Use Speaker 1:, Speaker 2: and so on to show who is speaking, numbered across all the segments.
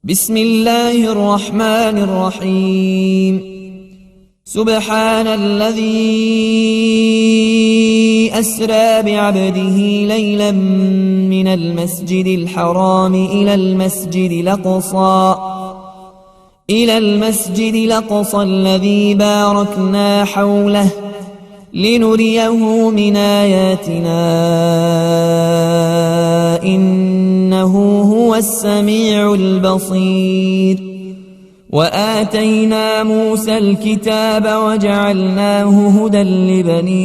Speaker 1: بسم الله الرحمن الرحيم. سبحان الذي أسرى بعبده ليلا من المسجد الحرام إلى المسجد الأقصى الذي باركنا حوله لنريه من آياتنا إنه هو السميع البصير. وآتينا موسى الكتاب وجعلناه هدى لبني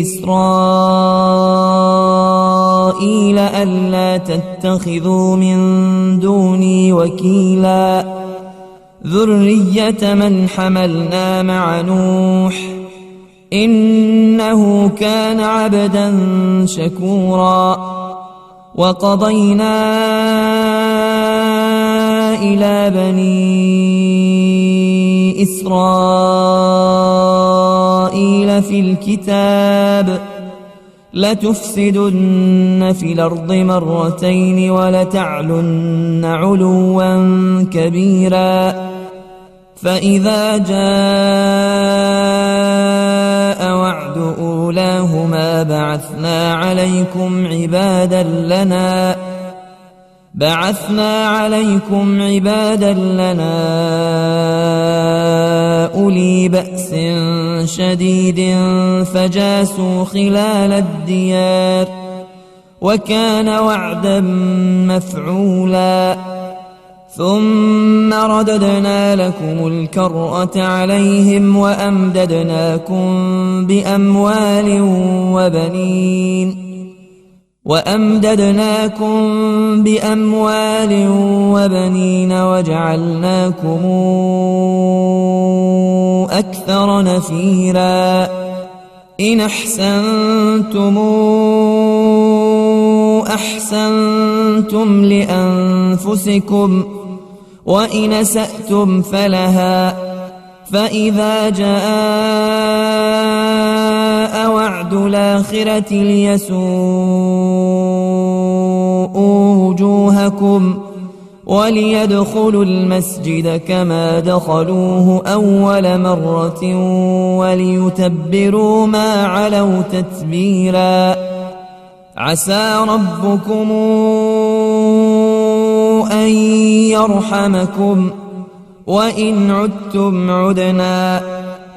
Speaker 1: إسرائيل ألا تتخذوا من دوني وكيلا ذرية من حملنا مع نوح إنه كان عبدا شكورا. وقضينا إلى بني إسرائيل في الكتاب لتفسدن في الأرض مرتين ولتعلن علوا كبيرا. فإذا جاء وعد أولاهما بعثنا عليكم عبادا لنا أولي بأس شديد فجاسوا خلال الديار وكان وعدا مفعولا. ثم رددنا لكم الكرة عليهم وأمددناكم بأموال وبنين وجعلناكم أكثر نفيرا. إن أحسنتم لأنفسكم وإن أسأتم فلها. فإذا جاء وعد الآخرة ليسوءوا وجوهكم وليدخلوا المسجد كما دخلوه أول مرة وليتبروا ما علوا تتبيرا. عسى ربكم أن يرحمكم وإن عدتم عدنا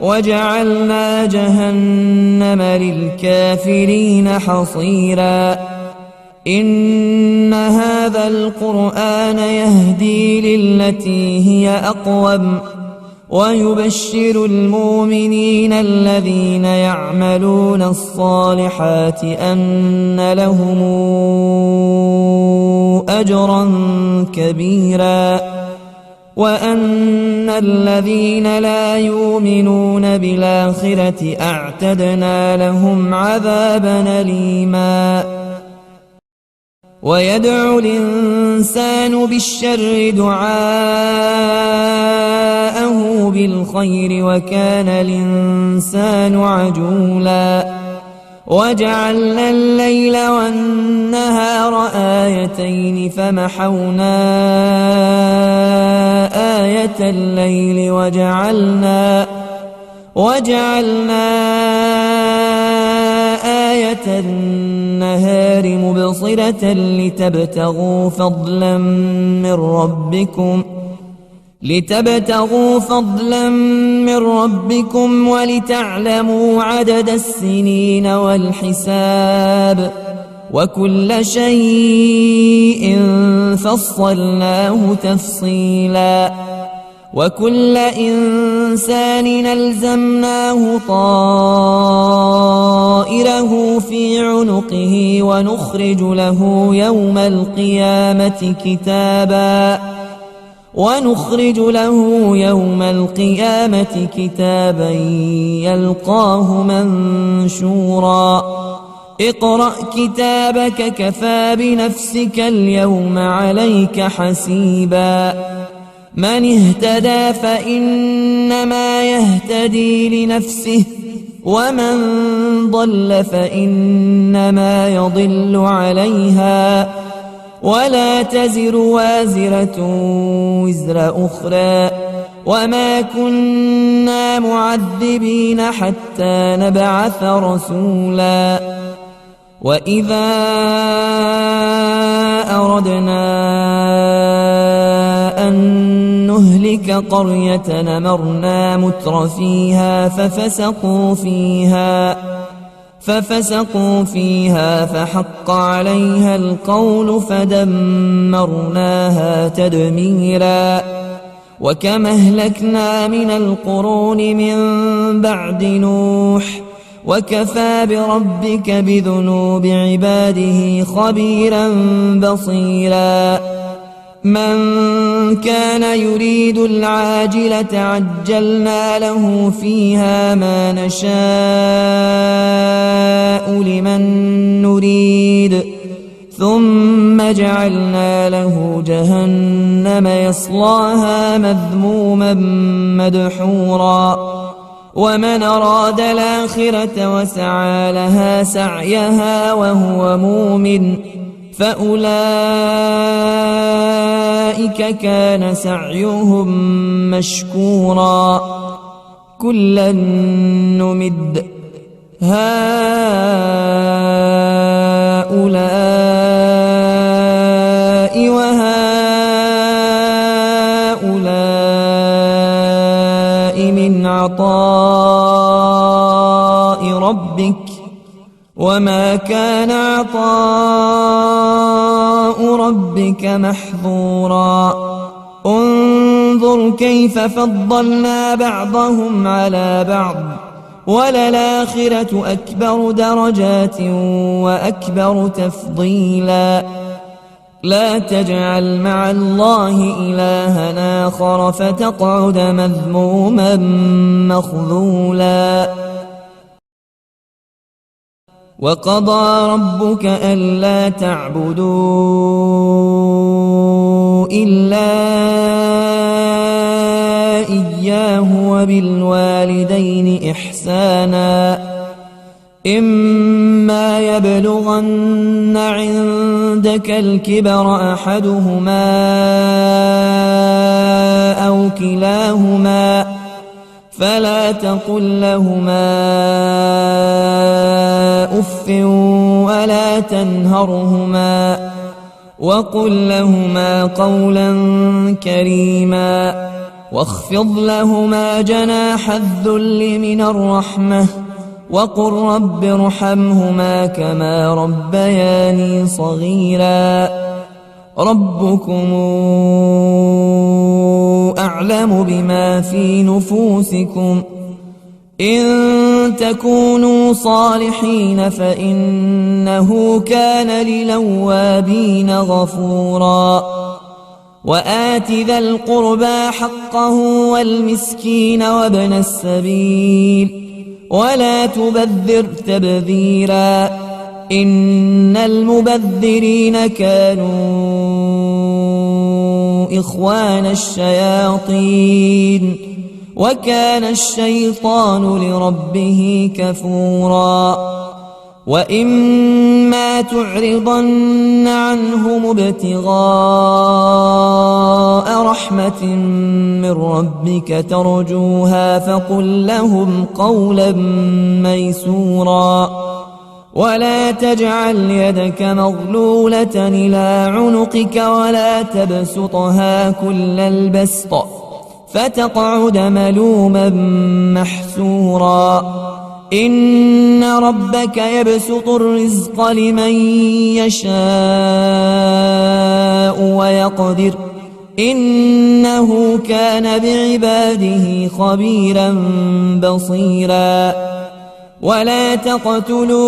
Speaker 1: وجعلنا جهنم للكافرين حصيرا. إن هذا القرآن يهدي للتي هي أقوم ويبشر المؤمنين الذين يعملون الصالحات أن لهم أجرا كبيرا وأن الذين لا يؤمنون بالآخرة أعتدنا لهم عذابا أليما. ويدعو الإنسان بالشر دعاءه بالخير وكان الإنسان عجولا. وجعلنا الليل والنهار آيتين فمحونا آية الليل وجعلنا آية النهار مبصرة لتبتغوا فضلا من ربكم ولتعلموا عدد السنين والحساب وكل شيء فصلناه تفصيلا. وكل إنسان ألزمناه طائره في عنقه ونخرج له يوم القيامة كتابا يلقاه منشورا. اقرأ كتابك كفى بنفسك اليوم عليك حسيبا. من اهتدى فإنما يهتدي لنفسه ومن ضل فإنما يضل عليها ولا تزر وازرة وزر أخرى وما كنا معذبين حتى نبعث رسولا وإذا أردنا أن نهلك قرية أمرنا مترفيها ففسقوا فيها فحق عليها القول فدمرناها تدميرا وكم أهلكنا من القرون من بعد نوح وكفى بربك بذنوب عباده خبيرا بصيرا من كان يريد العاجلة عجلنا له فيها ما نشاء لمن نريد ثم جعلنا له جهنم يصلاها مذموما مدحورا ومن أراد الآخرة وسعى لها سعيها وهو مؤمن فأولئك كان سعيهم مشكورا كلا نمد هؤلاء وهؤلاء من عطاء ربك وما كان عطاء ربك محظورا انظر كيف فضلنا بعضهم على بعض وللآخرة أكبر درجات وأكبر تفضيلا لا تجعل مع الله إلها آخر فتقعد مذموما مخذولا وقضى ربك ألا تعبدوا إلا إياه وبالوالدين إحسانا إما يبلغن عندك الكبر أحدهما أو كلاهما فلا تقل لهما أف ولا تنهرهما وقل لهما قولا كريما واخفض لهما جناح الذل من الرحمة وقل رب ارحمهما كما ربياني صغيرا ربكم أعلم بما في نفوسكم إن تكونوا صالحين فإنه كان للأوابين غفورا وآت ذا القربى حقه والمسكين وابن السبيل ولا تبذر تبذيرا إن المبذرين كانوا إخوان الشياطين وكان الشيطان لربه كفورا وإما تعرضن عنهم ابتغاء رحمة من ربك ترجوها فقل لهم قولا ميسورا ولا تجعل يدك مغلولة إلى عنقك ولا تبسطها كل البسط فتقعد ملوما محسورا إن ربك يبسط الرزق لمن يشاء ويقدر إنه كان بعباده خبيرا بصيرا ولا تقتلوا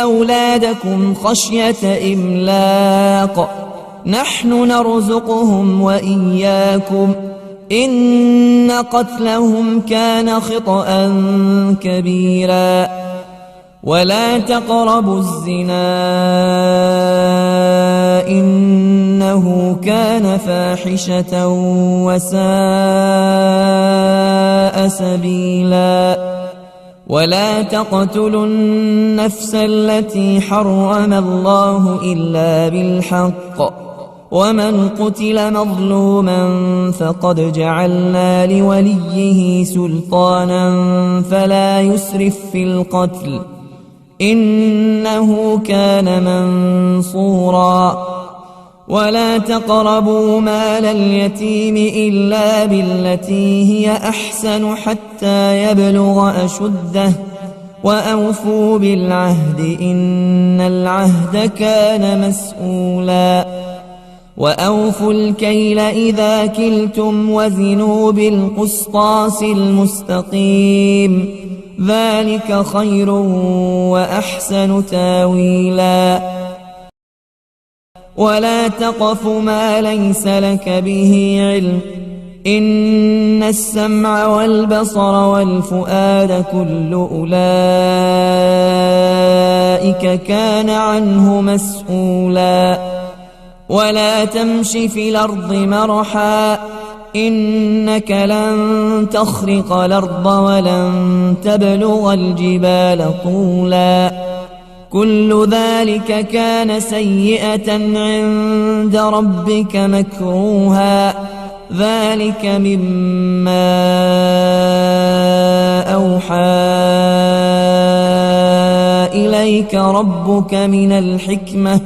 Speaker 1: أولادكم خشية إملاق نحن نرزقهم وإياكم إن قتلهم كان خطأ كبيرا ولا تقربوا الزنا إنه كان فاحشة وساء سبيلا ولا تقتلوا النفس التي حرم الله إلا بالحق ومن قتل مظلوما فقد جعلنا لوليه سلطانا فلا يسرف في القتل إنه كان منصورا ولا تقربوا مال اليتيم إلا بالتي هي أحسن حتى يبلغ أشده وأوفوا بالعهد إن العهد كان مسؤولا وأوفوا الكيل إذا كلتم وزنوا بالقسطاس المستقيم ذلك خير وأحسن تاويلا ولا تقف ما ليس لك به علم إن السمع والبصر والفؤاد كل أولئك كان عنه مسؤولا ولا تمش في الأرض مرحا إنك لن تخرق الأرض ولن تبلغ الجبال طولا كل ذلك كان سيئة عند ربك مكروها ذلك مما أوحى إليك ربك من الحكمة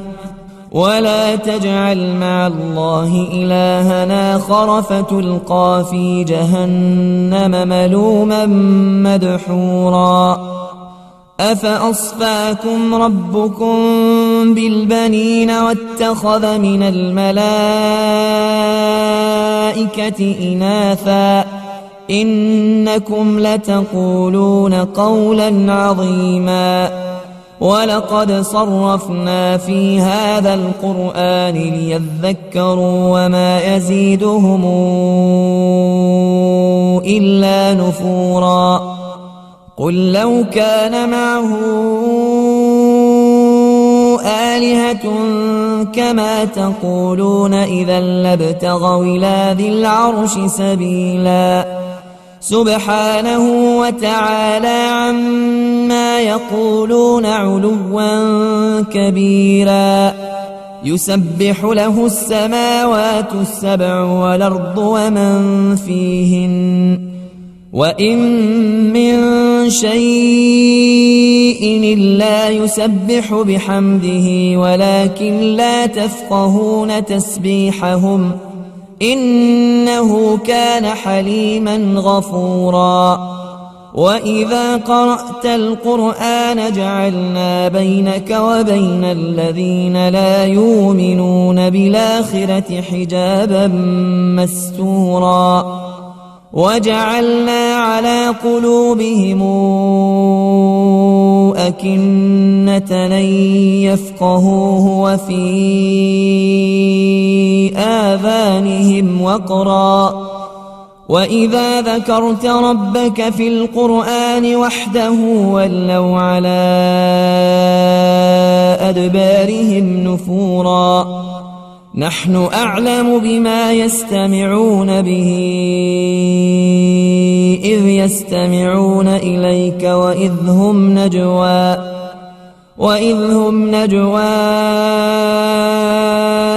Speaker 1: ولا تجعل مع الله إلها آخر فتلقى في جهنم ملوما مدحورا أفأصفاكم ربكم بالبنين واتخذ من الملائكة إناثا إنكم لتقولون قولا عظيما ولقد صرفنا في هذا القرآن ليذكروا وما يزيدهم إلا نفورا قل لو كان معه آلهة كما تقولون إذا لابتغوا إلى ذي العرش سبيلا سبحانه وتعالى عما يقولون علوا كبيرا يسبح له السماوات السبع والأرض ومن فيهن وإن من شيء إلا يسبح بحمده ولكن لا تفقهون تسبيحهم إنه كان حليما غفورا وإذا قرأت القرآن جعلنا بينك وبين الذين لا يؤمنون بالآخرة حجابا مستورا وجعلنا على قلوبهم أكنة أن يفقهوه وفي آذانهم وقرا وإذا ذكرت ربك في القرآن وحده ولوا على أدبارهم نفورا نحن أعلم بما يستمعون به إذ يستمعون إليك وإذ هم نجوى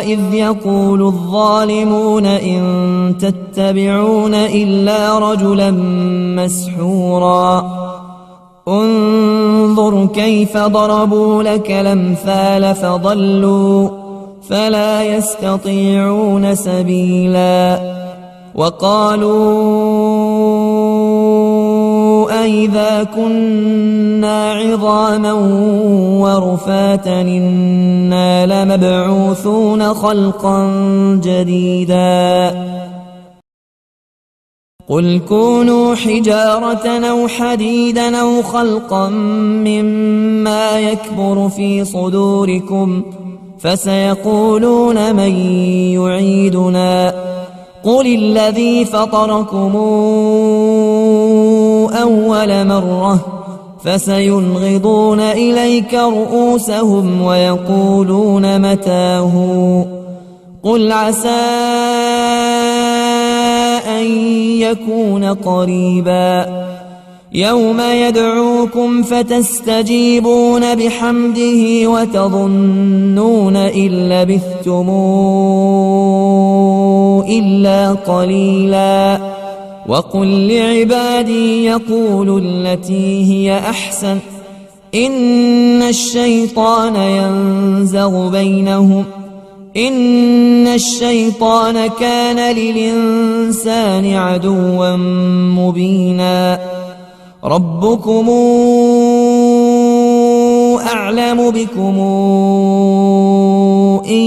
Speaker 1: إذ يقول الظالمون إن تتبعون إلا رجلا مسحورا انظر كيف ضربوا لك الأمثال فضلوا فلا يستطيعون سبيلا وقالوا أئذا كنا عظاما ورفاتا إنا لمبعوثون خلقا جديدا قل كونوا حجارة أو حديدا أو خلقا مما يكبر في صدوركم فسيقولون من يعيدنا قل الذي فطركم أول مرة فسينغضون إليك رؤوسهم ويقولون متاه قل عسى أن يكون قريبا يوم يدعوكم فتستجيبون بحمده وتظنون إن لبثتم إلا قليلا وقل لعبادي يقولوا التي هي أحسن إن الشيطان ينزغ بينهم إن الشيطان كان للإنسان عدوا مبينا ربكم أعلم بكم إن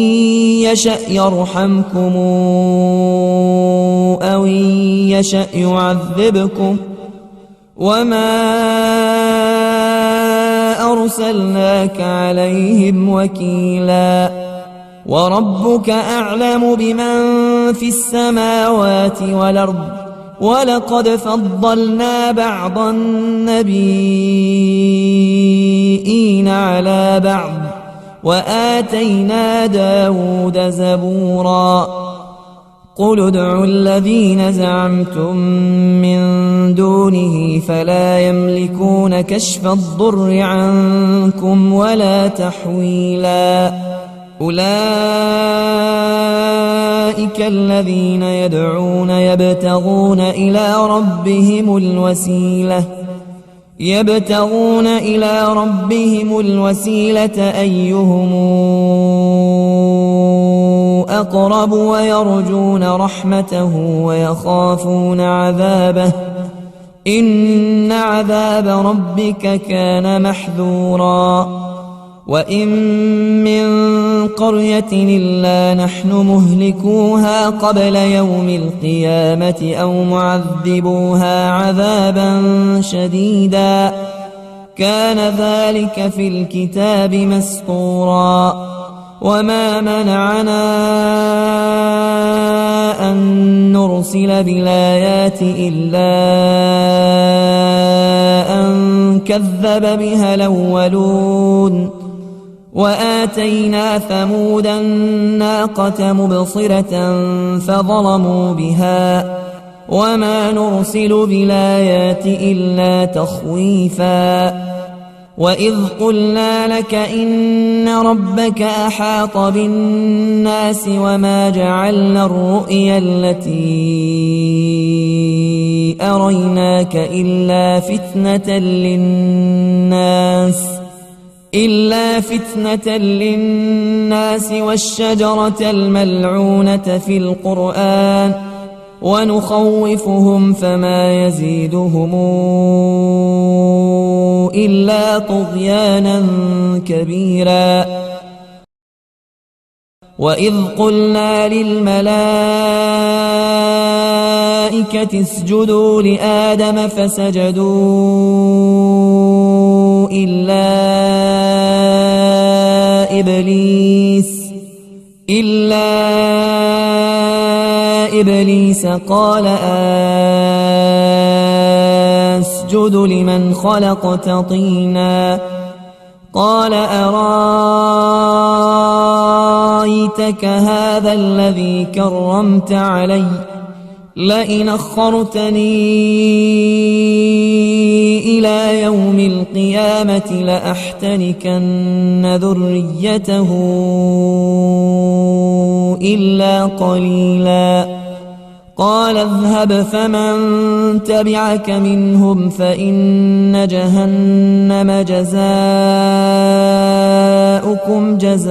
Speaker 1: يشأ يرحمكم أو إن يشأ يعذبكم وما أرسلناك عليهم وكيلا وربك أعلم بمن في السماوات والأرض ولقد فضلنا بعض النبيين على بعض وآتينا داود زبورا قل ادعوا الذين زعمتم من دونه فلا يملكون كشف الضر عنكم ولا تحويلا أولئك الذين يدعون يبتغون إلى ربهم الوسيلة أيهم أقرب ويرجون رحمته ويخافون عذابه إن عذاب ربك كان محذورا وإن من قرية إلا نحن مهلكوها قبل يوم القيامة أو معذبوها عذابا شديدا كان ذلك في الكتاب مسطورا وما منعنا أن نرسل بالآيات إلا أن كذب بها الأولون وآتينا ثمود الناقة مبصرة فظلموا بها وما نرسل بالآيات إلا تخويفا وإذ قلنا لك إن ربك أحاط بالناس وما جعلنا الرؤيا التي أريناك إلا فتنة للناس والشجرة الملعونة في القرآن ونخوفهم فما يزيدهم إلا طغيانا كبيرا وإذ قلنا للملائكة اسجدوا لآدم فسجدوا إلا إبليس قال أسجد لمن خلقت طينا قال أرايتك هذا الذي كرمت علي لئن أخرتني إلى يوم القيامة لأحتنكن ذريته إلا قليلا قال اذهب فمن تبعك منهم فإن جهنم جزاؤكم جزاء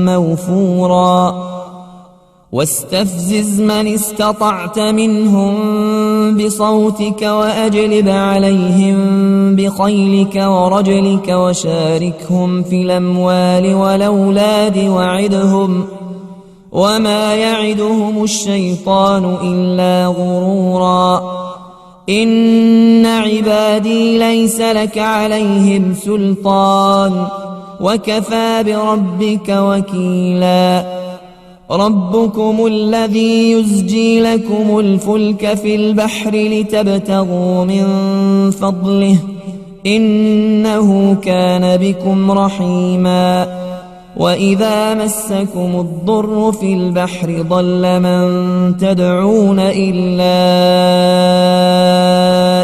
Speaker 1: موفورا واستفزز من استطعت منهم بصوتك وأجلب عليهم بخيلك ورجلك وشاركهم في الأموال والأولاد وعدهم وما يعدهم الشيطان إلا غرورا إن عبادي ليس لك عليهم سلطان وكفى بربك وكيلا ربكم الذي يزجي لكم الفلك في البحر لتبتغوا من فضله إنه كان بكم رحيما وإذا مسكم الضر في البحر ضل من تدعون إلا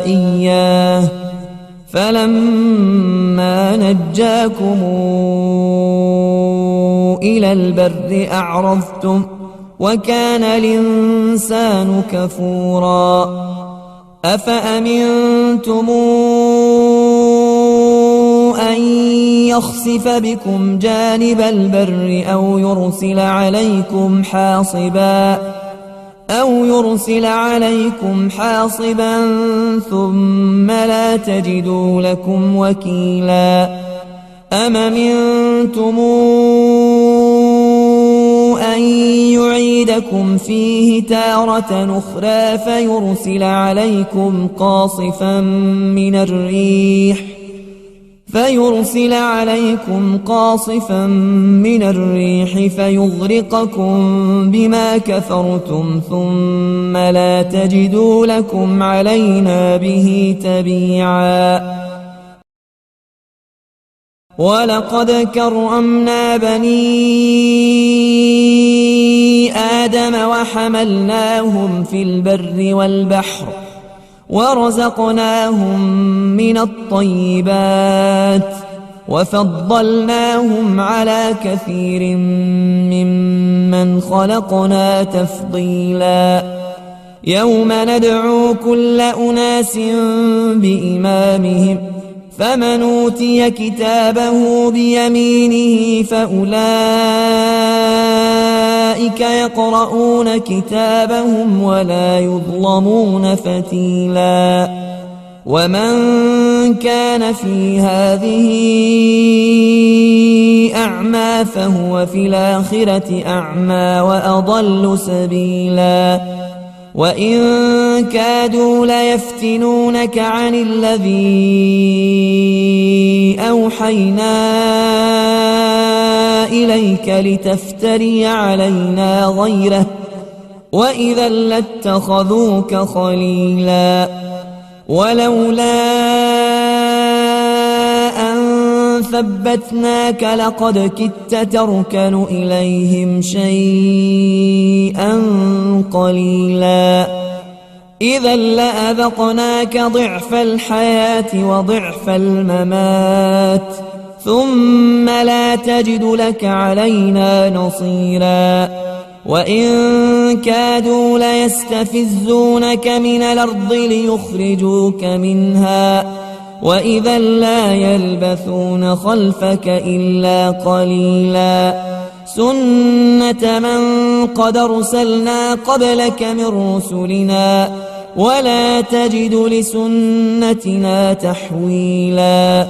Speaker 1: إياه فلما نجاكم إلى البر أعرضتم وكان الإنسان كفورا أفأمنتم أن يخسف بكم جانب البر أو يرسل عليكم حاصبا ثم لا تجدوا لكم وكيلا أم أمنتم أن يعيدكم فيه تارة أخرى فيرسل عليكم قاصفا من الريح فيغرقكم بما كفرتم ثم لا تجدوا لكم علينا به تبيعا ولقد كرمنا بني آدم وحملناهم في البر والبحر ورزقناهم من الطيبات وفضلناهم على كثير ممن خلقنا تفضيلا يوم ندعو كل أناس بإمامهم فمن أوتي كتابه بيمينه فأولئك يقرؤون كتابهم ولا يظلمون فتيلا ومن كان في هذه أعمى فهو في الآخرة أعمى وأضل سبيلا وإن كادوا ليفتنونك عن الذي أوحينا إليك لتفتري علينا غيره وإذا لاتخذوك خليلا ولولا أن ثبتناك لقد كدت تركن إليهم شيئا قليلا إذا لأذقناك ضعف الحياة وضعف الممات ثم لا تجد لك علينا نصيرا وإن كادوا ليستفزونك من الأرض ليخرجوك منها وإذا لا يلبثون خلفك إلا قليلا سنة من قد أرسلنا قبلك من رسلنا ولا تجد لسنتنا تحويلا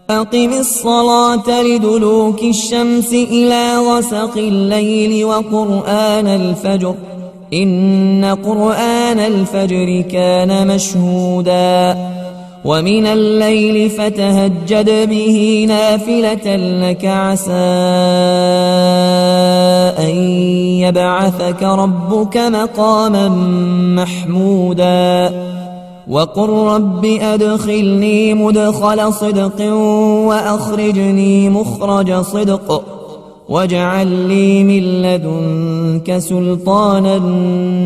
Speaker 1: أقم الصلاة لدلوك الشمس إلى غسق الليل وقرآن الفجر إن قرآن الفجر كان مشهودا ومن الليل فتهجد به نافلة لك عسى أن يبعثك ربك مقاما محمودا وقل رب أدخلني مدخل صدق وأخرجني مخرج صدق واجعل لي من لدنك سلطانا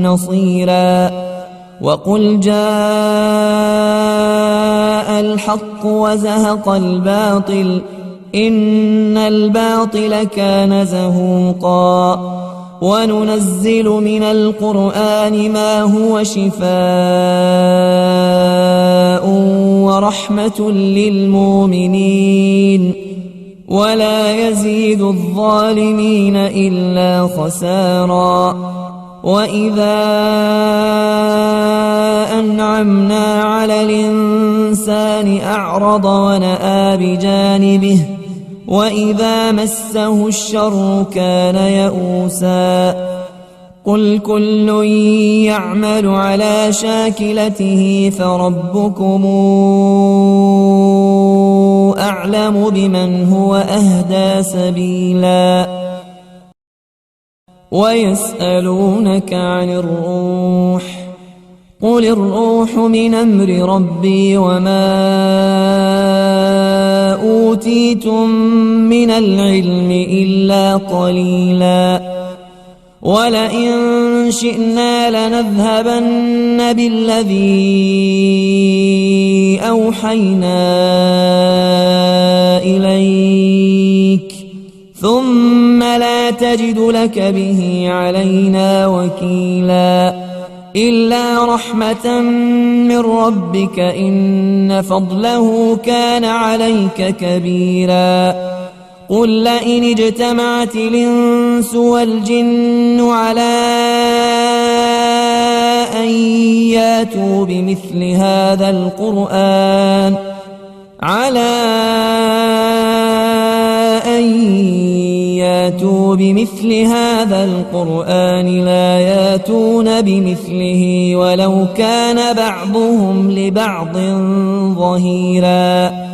Speaker 1: نصيرا وقل جاء الحق وزهق الباطل إن الباطل كان زهوقا وننزل من القرآن ما هو شفاء ورحمة للمؤمنين ولا يزيد الظالمين إلا خسارا وإذا أنعمنا على الإنسان أعرض ونأى بجانبه وإذا مسه الشر كان يئوسا قل كل يعمل على شاكلته فربكم أعلم بمن هو أهدى سبيلا ويسألونك عن الروح قل الروح من أمر ربي وما أوتيتم من العلم إلا قليلا ولئن شئنا لنذهبن بالذي أوحينا إليك ثم لا تجد لك به علينا وكيلا إلا رحمة من ربك إن فضله كان عليك كبيرا قل لئن اجتمعت الإنس والجن على أن ياتوا بمثل هذا القرآن لا ياتون بمثله ولو كان بعضهم لبعض ظهيرا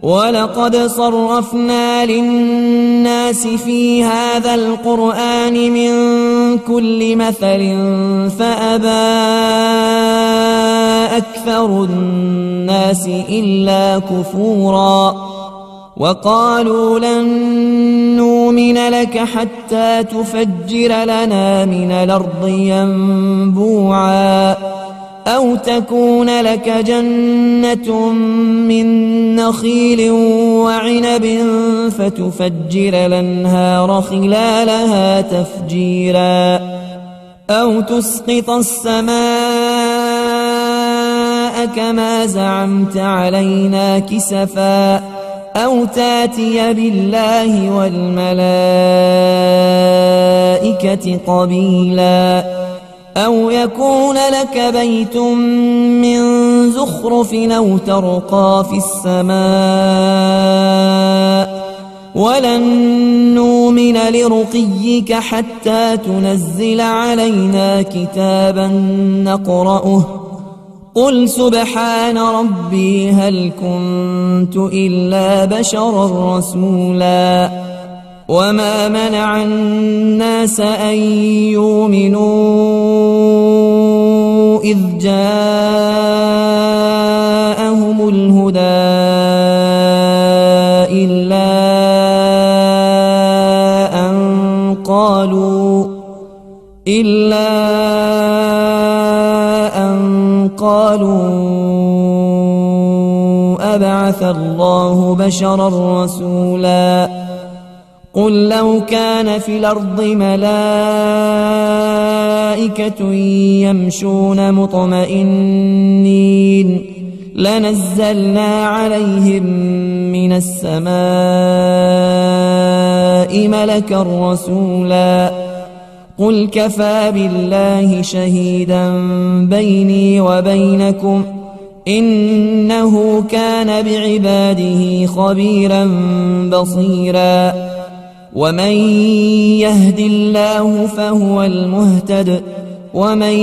Speaker 1: ولقد صرفنا للناس في هذا القرآن من كل مثل فأبى أكثر الناس إلا كفورا وقالوا لن نؤمن لك حتى تفجر لنا من الأرض ينبوعا أو تكون لك جنة من نخيل وعنب فتفجر الأنهار خلالها تفجيرا أو تسقط السماء كما زعمت علينا كسفا أو تاتي بالله والملائكة قبيلا أو يكون لك بيت من زخرف أو ترقى في السماء ولن نؤمن لرقيك حتى تنزل علينا كتابا نقرأه قل سبحان ربي هل كنت إلا بشرا رسولا وما منع الناس أن يؤمنوا إذ جاءهم الهدى إلا أن قالوا أبعث الله بشرا رسولا قل لو كان في الأرض ملائكة يمشون مطمئنين لنزلنا عليهم من السماء ملكا رسولا قل كفى بالله شهيدا بيني وبينكم إنه كان بعباده خبيرا بصيرا ومن يهد الله فهو المهتد ومن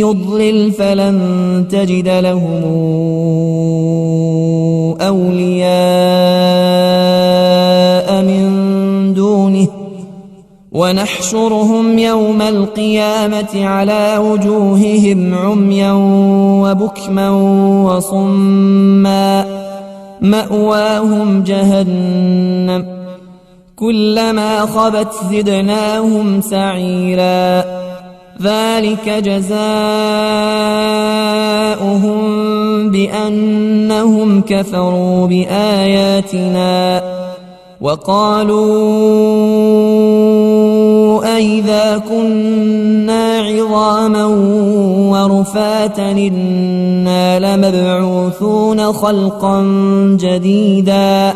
Speaker 1: يضلل فلن تجد لهم أولياء من دونه ونحشرهم يوم القيامة على وجوههم عميا وبكما وصما مأواهم جهنم كلما خبت زدناهم سعيرا ذلك جزاؤهم بأنهم كفروا بآياتنا وقالوا أئذا كنا عظاما ورفاتا إنا لمبعوثون خلقا جديدا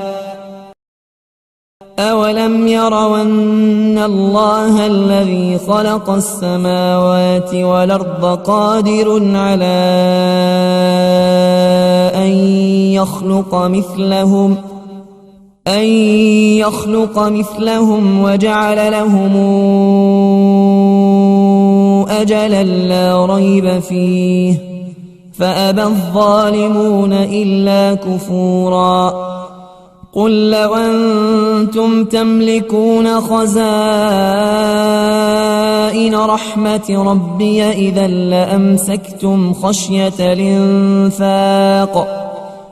Speaker 1: أولم يروا أن الله الذي خلق السماوات والأرض قادر على أن يخلق مثلهم وجعل لهم أجلا لا ريب فيه فأبى الظالمون إلا كفورا قل لو أنتم تملكون خزائن رحمة ربي إذا لأمسكتم خشية الإنفاق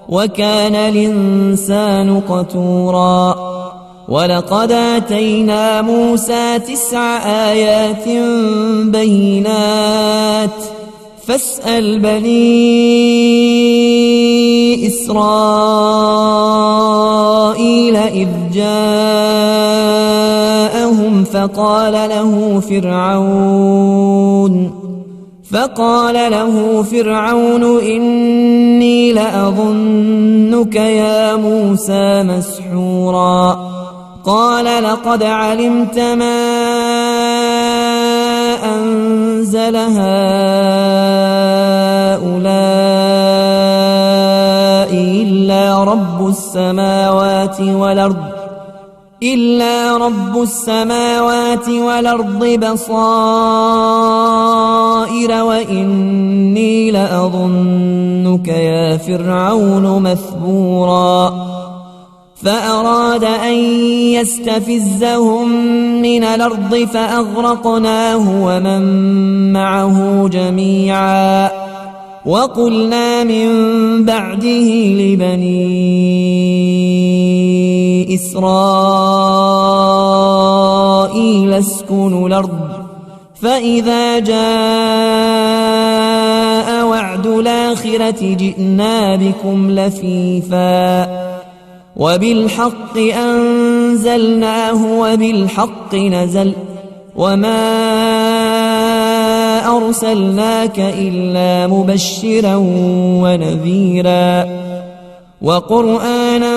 Speaker 1: وكان الإنسان قتورا ولقد آتينا موسى 9 آيات بينات فاسأل بني إسرائيل إذ جاءهم فقال له فرعون إني لأظنك يا موسى مسحورا قال لقد علمت ما أنزل هؤلاء إلا رب السماوات والأرض بصائر وإني لأظنك يا فرعون مثبورا فأراد أن يستفزهم من الأرض فأغرقناه ومن معه جميعا وقلنا من بعده لبني إسرائيل اسكنوا الأرض فإذا جاء وعد الآخرة جئنا بكم لفيفا وبالحق أنزلناه وبالحق نزل وما أرسلناك إلا مبشرا ونذيرا وقرآنا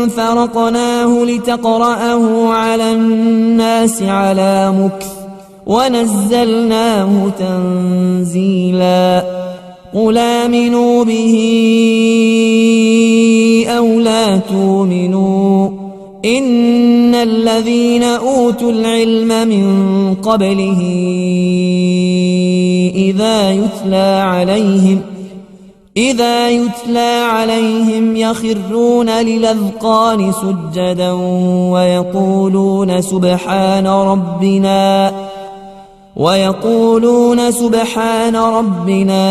Speaker 1: فرقناه لتقرأه على الناس على مكث ونزلناه تنزيلا قل آمنوا به أو لا تؤمنوا إن الذين أوتوا العلم من قبله إذا يتلى عليهم يخرون للأذقان سجدا ويقولون سبحان ربنا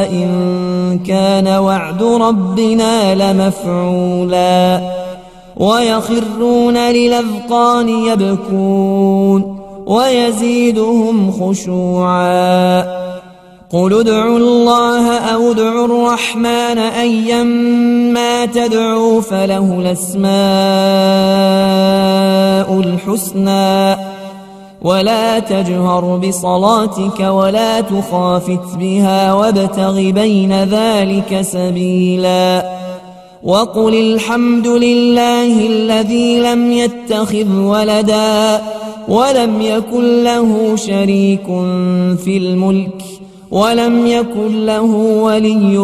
Speaker 1: إن كان وعد ربنا لمفعولا ويخرون للأذقان يبكون ويزيدهم خشوعا قل ادعوا الله أو ادعوا الرحمن أيما تدعوا فله الأسماء الحسنى ولا تجهر بصلاتك ولا تخافت بها وابتغ بين ذلك سبيلا وقل الحمد لله الذي لم يتخذ ولدا ولم يكن له شريك في الملك ولم يكن له ولي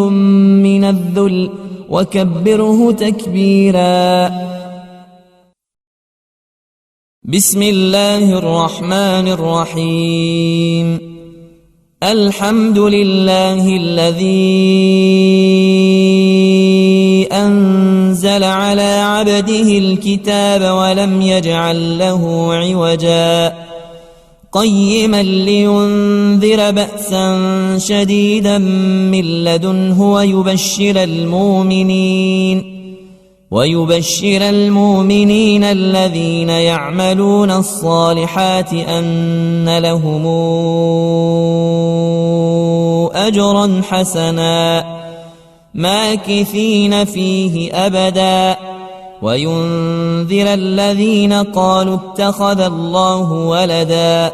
Speaker 1: من الذل وكبره تكبيرا بسم الله الرحمن الرحيم الحمد لله الذي أنزل على عبده الكتاب ولم يجعل له عوجا قيما لينذر بأسا شديدا من لدنه ويبشر المؤمنين الذين يعملون الصالحات أن لهم أجرا حسنا ماكثين فيه أبدا وينذر الذين قالوا اتخذ الله ولدا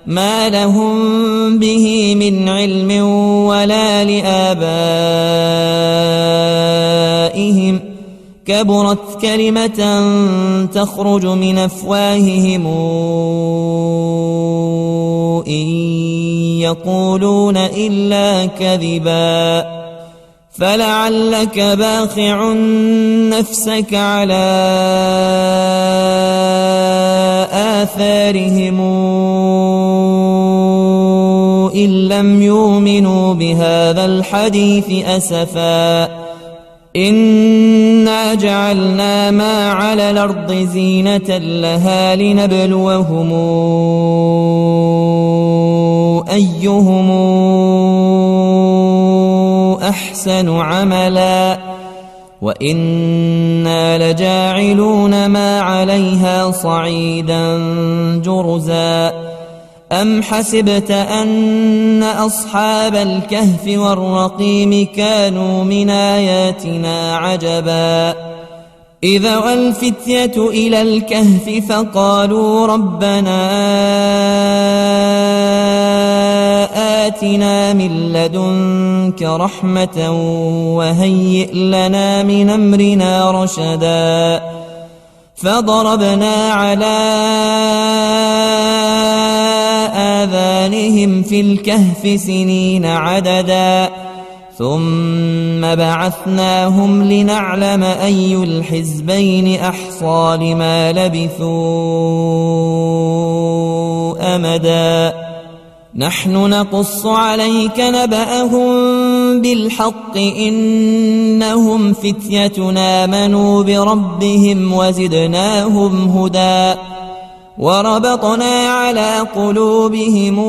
Speaker 1: ما لهم به من علم ولا لآبائهم كبرت كلمة تخرج من أفواههم إن يقولون إلا كذبا فلعلك باخع نفسك على آثارهم إن لم يؤمنوا بهذا الحديث أسفا إنا جعلنا ما على الأرض زينة لها لنبلوهم أيهم أحسن عملا وإنا لجاعلون ما عليها صعيدا جرزا أم حسبت أن أصحاب الكهف والرقيم كانوا من آياتنا عجبا إذ أوى الفتية إلى الكهف فقالوا ربنا آتنا من لدنك رحمة وهيئ لنا من أمرنا رشدا فضربنا على آذانهم في الكهف سنين عددا ثم بعثناهم لنعلم أي الحزبين أحصى لما لبثوا أمدا نحن نقص عليك نبأهم بالحق إنهم فتية آمنوا بربهم وزدناهم هدى وربطنا على قلوبهم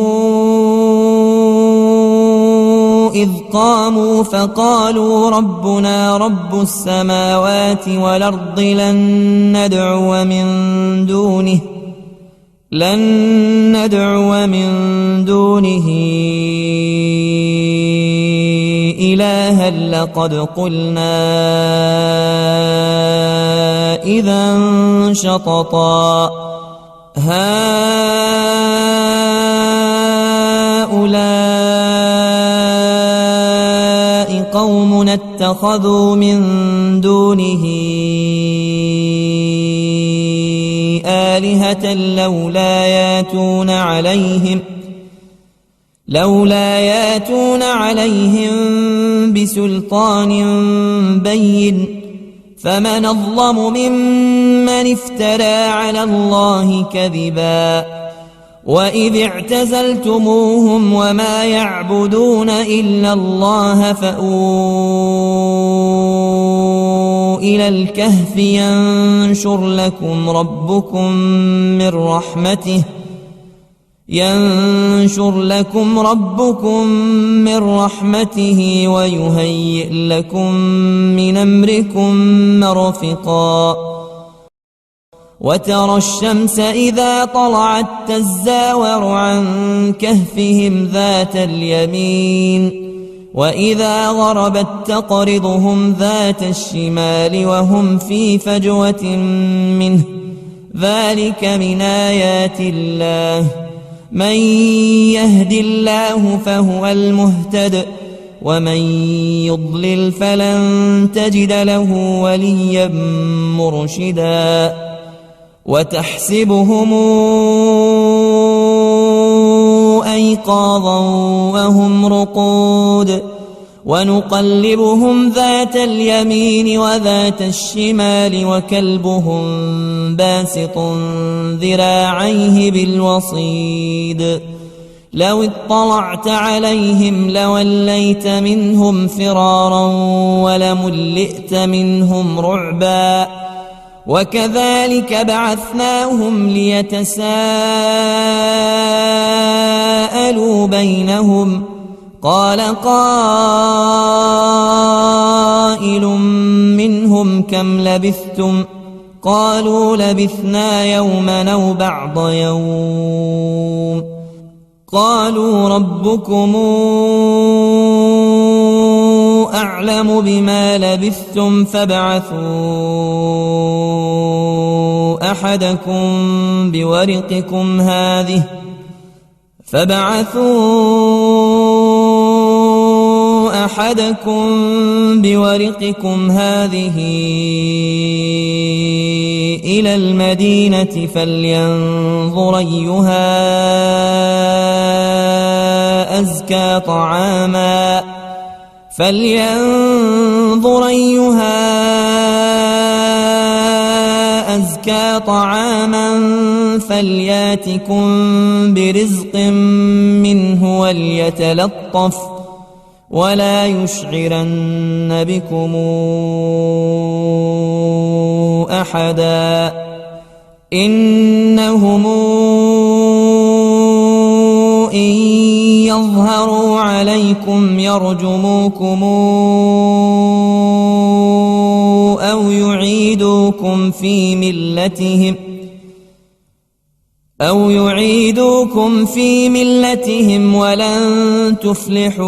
Speaker 1: إذ قاموا فقالوا ربنا رب السماوات والأرض لن ندعو من دونه إلها لقد قلنا إذا شططا هؤلاء قوم اتخذوا من دونه آلهة لولا ياتون عليهم بسلطان بين فمن أظلم ممن افترى على الله كذبا وإذ اعتزلتموهم وما يعبدون إلا الله فأووا إلى الكهف ينشر لكم ربكم من رحمته ويهيئ لكم من أمركم مرفقا وترى الشمس إذا طلعت تزاور عن كهفهم ذات اليمين وإذا غربت تقرضهم ذات الشمال وهم في فجوة منه ذلك من آيات الله من يهد الله فهو المهتد ومن يضلل فلن تجد له وليا مرشدا وتحسبهم أيقاظا وهم رقود ونقلبهم ذات اليمين وذات الشمال وكلبهم باسط ذراعيه بالوصيد لو اطلعت عليهم لوليت منهم فرارا ولملئت منهم رعبا وكذلك بعثناهم ليتساءلوا بينهم قال قائل منهم كم لبثتم قالوا لبثنا يوما أو بعض يوم قالوا ربكم أعلم بما لبثتم فابعثوا أحدكم بورقكم هذه إلى المدينة فلينظر أيها أزكى طعاما فلياتكم برزق منه وليتلطف ولا يشعرن بكم أحدا إنهم إن يظهروا عليكم عليكم يرجموكم أو يعيدوكم في ملتهم ولن تفلحوا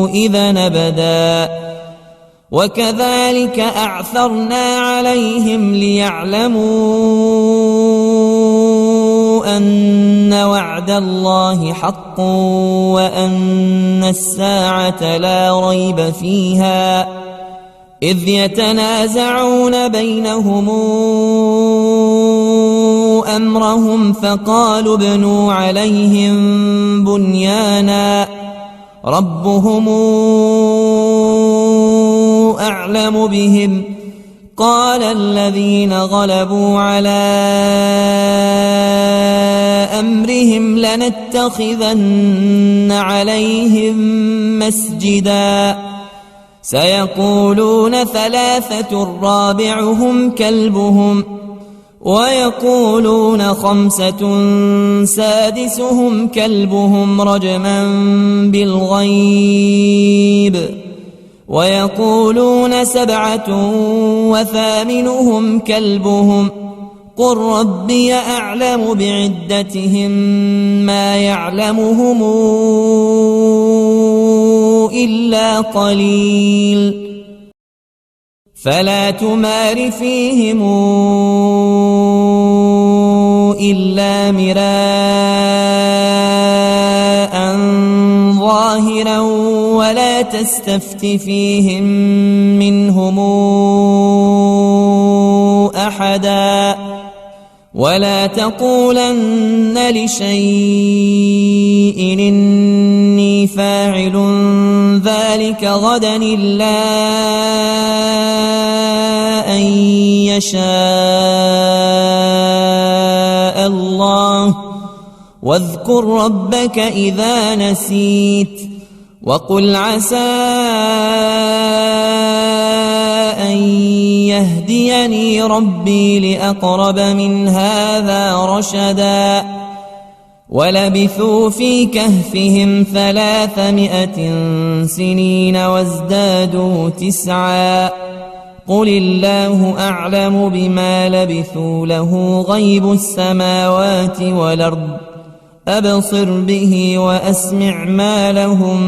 Speaker 1: إذا أبدا. وكذلك أعثرنا عليهم ليعلموا أن وعد الله حق وأن الساعة لا ريب فيها إذ يتنازعون بينهم أمرهم فقالوا ابنوا عليهم بنيانا ربهم أعلم بهم قال الذين غلبوا على أمرهم لنتخذن عليهم مسجدا سيقولون ثلاثة رابعهم كلبهم ويقولون خمسة سادسهم كلبهم رجما بالغيب ويقولون سبعة وثامنهم كلبهم قل ربي أعلم بعدتهم ما يعلمهم إلا قليل فلا تمار فيهم إلا مراء ظاهرا ولا تستفت فيهم منهم أحدا ولا تقولن لشيء إني فاعل ذلك غدا إلا أن يشاء الله واذكر ربك إذا نسيت وقل عسى أن يهديني ربي لأقرب من هذا رشدا ولبثوا في كهفهم 300 سنين وازدادوا 9 قل الله أعلم بما لبثوا له غيب السماوات والأرض أبصر به وأسمع ما لهم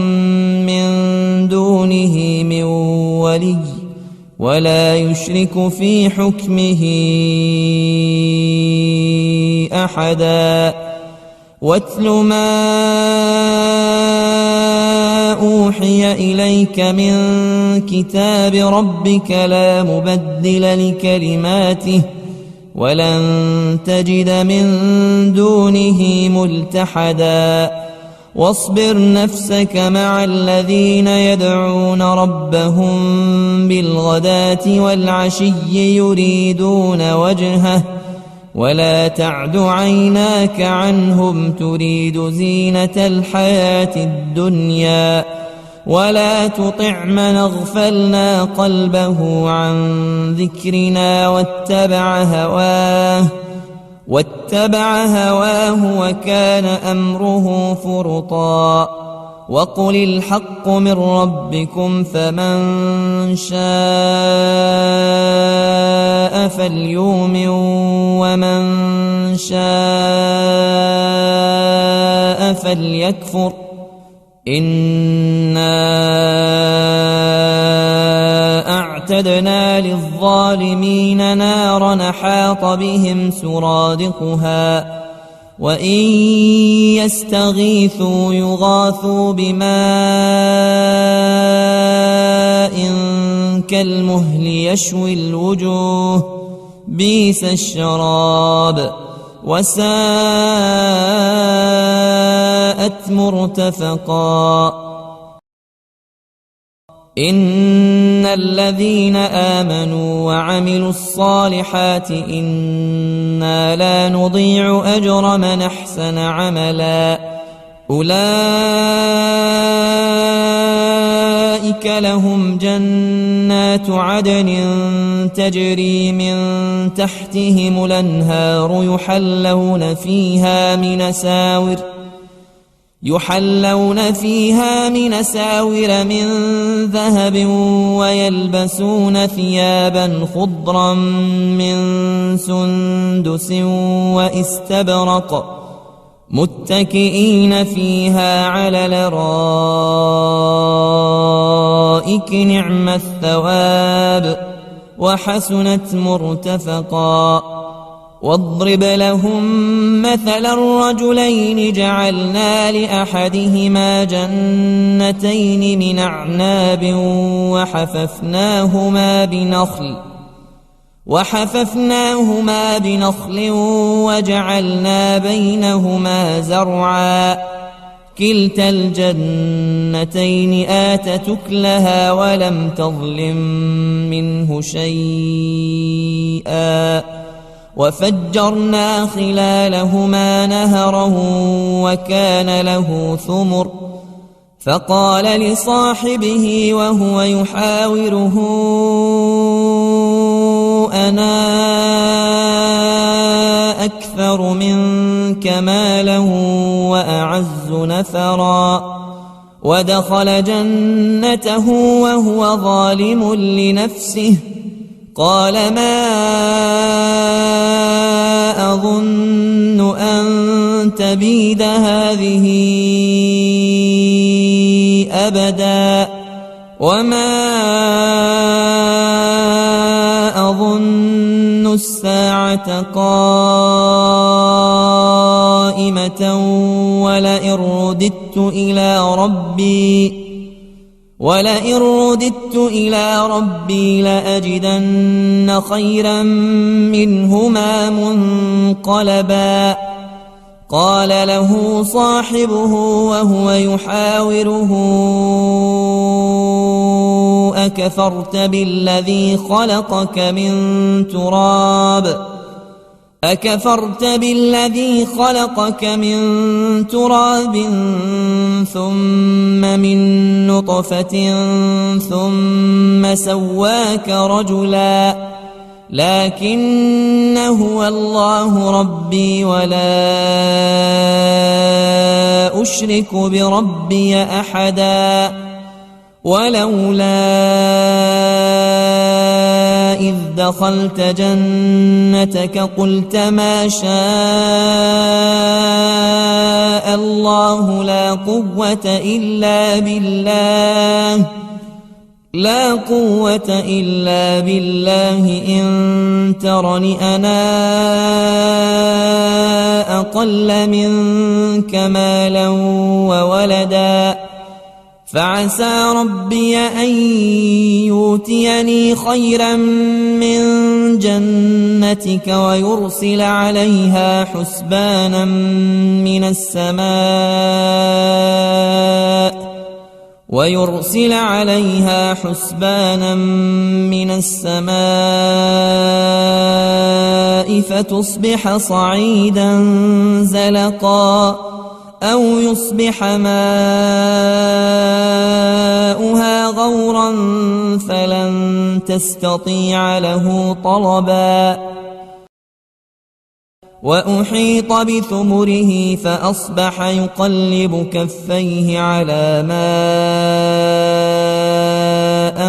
Speaker 1: من دونه من ولي ولا يشرك في حكمه أحدا واتل ما أوحي إليك من كتاب ربك لا مبدل لكلماته ولن تجد من دونه ملتحدا واصبر نفسك مع الذين يدعون ربهم بالغداة والعشي يريدون وجهه ولا تعد عيناك عنهم تريد زينة الحياة الدنيا ولا تطع من اغفلنا قلبه عن ذكرنا واتبع هواه وكان أمره فرطا وقل الحق من ربكم فمن شاء فليؤمن ومن شاء فليكفر إنا أعتدنا للظالمين نارا أحاط بهم سرادقها وإن يستغيثوا يغاثوا بماء كالمهل يشوي الوجوه بئس الشراب وساءت مرتفقا إن الذين آمنوا وعملوا الصالحات إنا لا نضيع أجر من أحسن عملا أولئك لهم جنات عدن تجري من تحتهم الأنهار يحلون فيها من أساور من ذهب ويلبسون ثيابا خضرا من سندس واستبرق متكئين فيها على الأرائك نعم الثواب وحسنت مرتفقا واضرب لهم مثل الرجلين جعلنا لأحدهما جنتين من أعناب وحففناهما بنخل وجعلنا بينهما زرعا كلتا الجنتين آتت أكلها ولم تظلم منه شيئا وفجرنا خلالهما نهرا وكان له ثمر فقال لصاحبه وهو يحاوره أنا أكثر منك مالا وأعز نفرا ودخل جنته وهو ظالم لنفسه قال ما أظن أن تبيد هذه أبدا وما أظن الساعة قائمة ولئن رددت إلى ربي لأجدن خيرا منهما منقلبا قال له صاحبه وهو يحاوره أكفرت بالذي خلقك من تراب ثم من نطفة ثم سواك رجلا لكن هو الله ربي ولا أشرك بربي أحدا ولولا إذ دخلت جنتك قلت ما شاء الله لا قوة إلا بالله إن ترني أنا أقل منك مالا وولدا فعسى ربي أن يؤتيني خيرا من جنتك ويرسل عليها حسبانا من السماء فتصبح صعيدا زلقا أو يصبح ماؤها غورا فلن تستطيع له طلبا وأحيط بثمره فأصبح يقلب كفيه على ما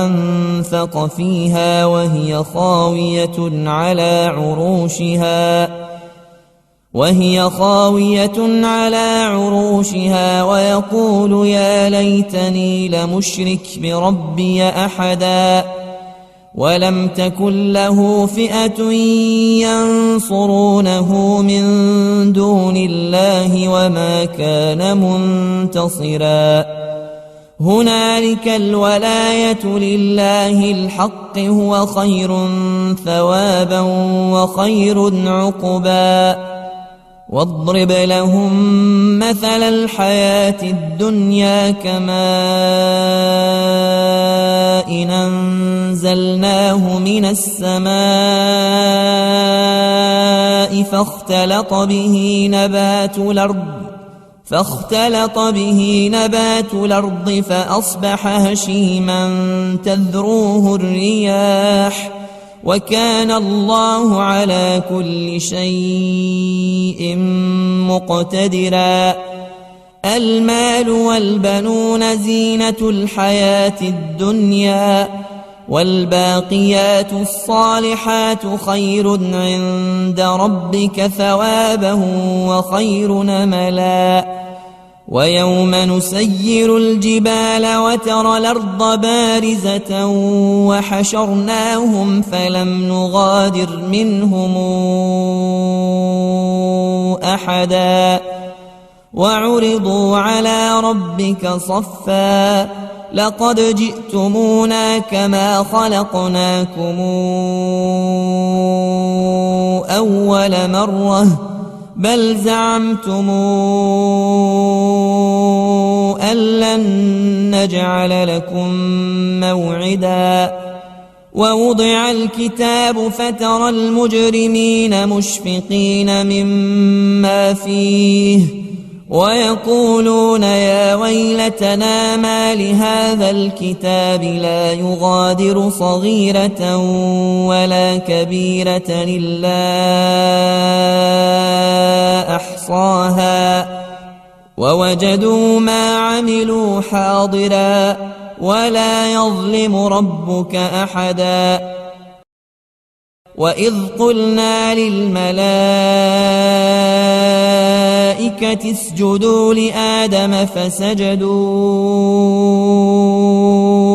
Speaker 1: أنفق فيها وهي خاوية على عروشها ويقول يا ليتني لمشرك بربي أحدا ولم تكن له فئة ينصرونه من دون الله وما كان منتصرا هنالك الولاية لله الحق هو خير ثوابا وخير عقبا واضرب لهم مثل الحياة الدنيا كماء إن أنزلناه من السماء فاختلط به نبات الأرض فأصبح هشيما تذروه الرياح وكان الله على كل شيء مقتدرا المال والبنون زينة الحياة الدنيا والباقيات الصالحات خير عند ربك ثوابا وخير نملا ويوم نسير الجبال وترى الأرض بارزة وحشرناهم فلم نغادر منهم أحدا وعرضوا على ربك صفا لقد جئتمونا كما خلقناكم أول مرة بل زعمتم أن لن نجعل لكم موعدا ووضع الكتاب فترى المجرمين مشفقين مما فيه ويقولون يا ويلتنا ما لهذا الكتاب لا يغادر صغيرة ولا كبيرة إلا أحصاها ووجدوا ما عملوا حاضرا ولا يظلم ربك أحدا وإذ قلنا للملائكة اسجدوا لآدم فسجدوا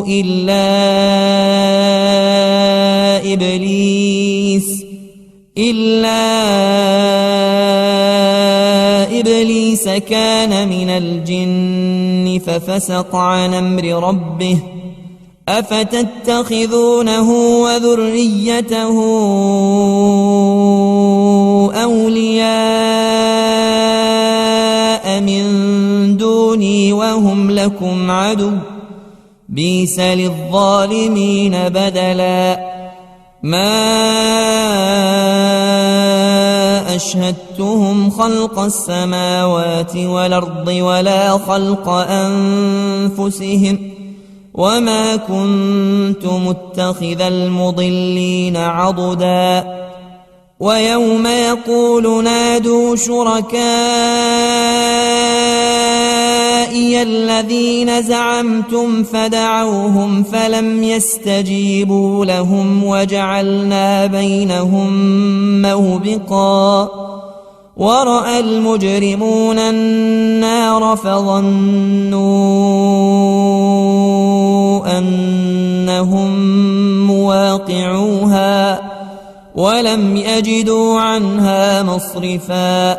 Speaker 1: إلا إبليس كان من الجن ففسق عن أمر ربه أفتتخذونه وذريته أولياء من دوني وهم لكم عدو بئس للظالمين بدلا ما أشهدتهم خلق السماوات والأرض ولا خلق أنفسهم وما كنت متخذ المضلين عضدا ويوم يقول نادوا شركائي الذين زعمتم فدعوهم فلم يستجيبوا لهم وجعلنا بينهم موبقا ورأى المجرمون النار فظنوا أنهم مواقعوها ولم يجدوا عنها مصرفا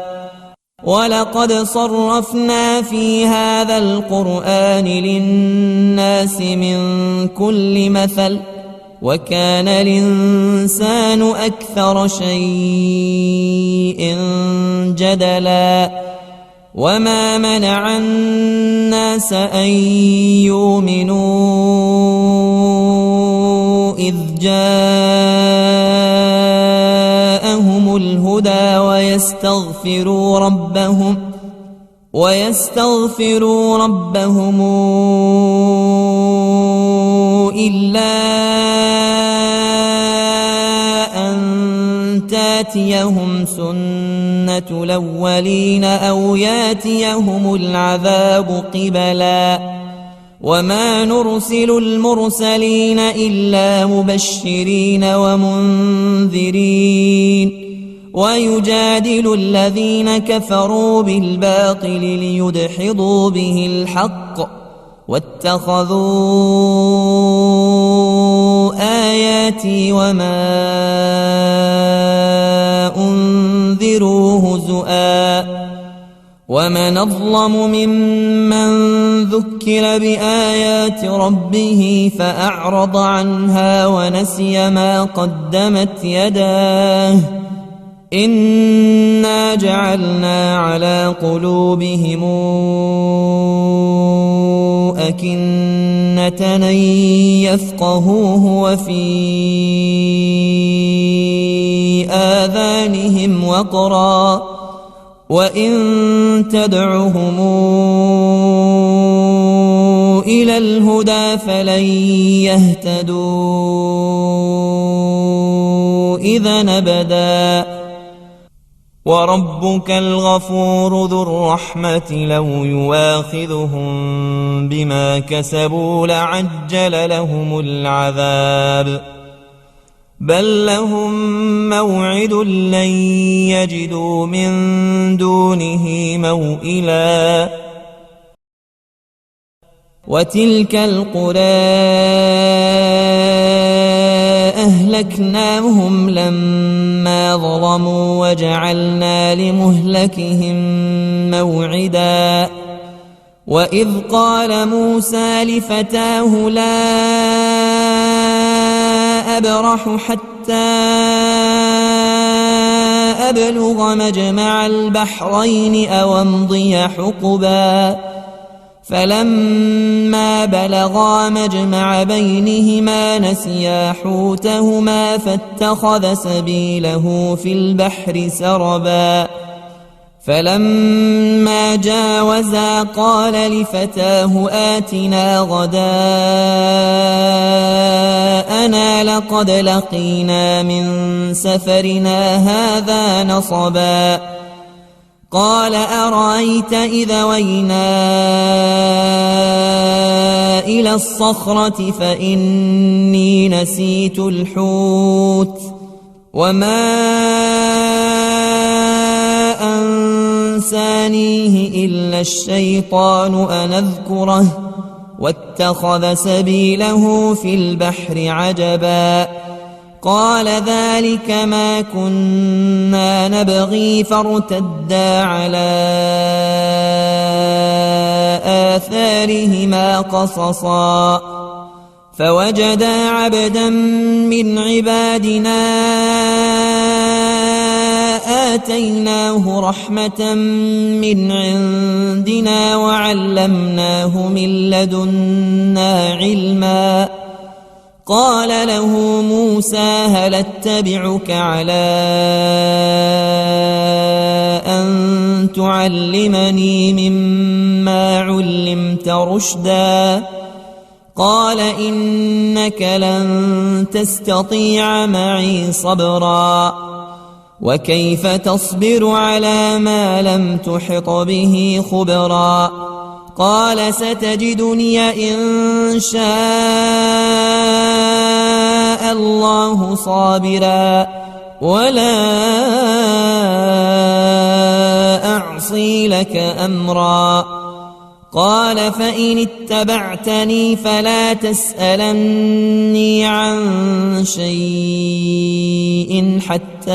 Speaker 1: ولقد صرفنا في هذا القرآن للناس من كل مثل وكان الإنسان أكثر شيء جدلا وما منع الناس أن يؤمنوا إذ جاءهم الهدى ويستغفروا ربهم إلا أن تاتيهم سنة الأولين أو ياتيهم العذاب قبلا وما نرسل المرسلين إلا مبشرين ومنذرين ويجادل الذين كفروا بالباطل ليدحضوا به الحق واتخذوا آياتي وما أنذروا هزؤا ومن أظلم ممن ذكر بآيات ربه فأعرض عنها ونسي ما قدمت يداه إنا جعلنا على قلوبهم أكنة أن يفقهوه وفي آذانهم وقرا وإن تدعهم إلى الهدى فلن يهتدوا إذا أبدا وربك الغفور ذو الرحمة لو يواخذهم بما كسبوا لعجل لهم العذاب بل لهم موعد لن يجدوا من دونه موئلا وتلك القرى أهلكناهم لما ظلموا وجعلنا لمهلكهم موعدا وإذ قال موسى لفتاه لا أبرح حتى أبلغ مجمع البحرين أو أمضي حقبا فلما بلغا مجمع بينهما نسيا حوتهما فاتخذ سبيله في البحر سربا فلما جاوزا قال لفتاه آتنا غداءنا لقد لقينا من سفرنا هذا نصبا قال أرأيت إذا وينا إلى الصخرة فإني نسيت الحوت وما أنسانيه إلا الشيطان أن أذكره واتخذ سبيله في البحر عجبا قال ذلك ما كنا نبغي فارتدا على آثارهما قصصا فوجدا عبدا من عبادنا آتيناه رحمة من عندنا وعلمناه من لدنا علما قال له موسى هل اتبعك على أن تعلمني مما علمت رشدا قال إنك لن تستطيع معي صبرا وكيف تصبر على ما لم تحط به خبرا قال ستجدني إن شاء الله صابرا ولا أعصي لك أمرا قال فإن اتبعتني فلا تسألني عن شيء حتى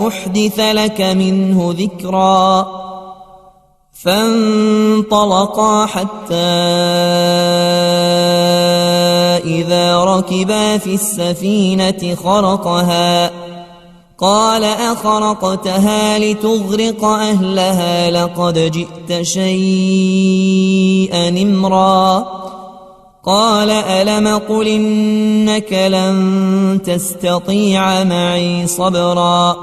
Speaker 1: أحدث لك منه ذكرا فانطلقا حتى إذا ركبا في السفينة خرقها قال أخرقتها لتغرق أهلها لقد جئت شيئا إمرا قال ألم قل إنك لن تستطيع معي صبرا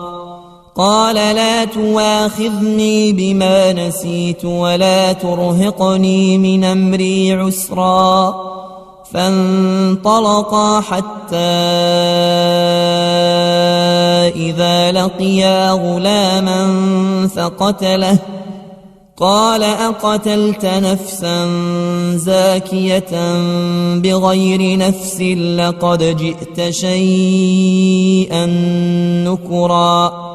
Speaker 1: قال لا تواخذني بما نسيت ولا ترهقني من أمري عسرا فانطلقا حتى إذا لقيا غلاما فقتله قال أقتلت نفسا زاكية بغير نفس لقد جئت شيئا نكرا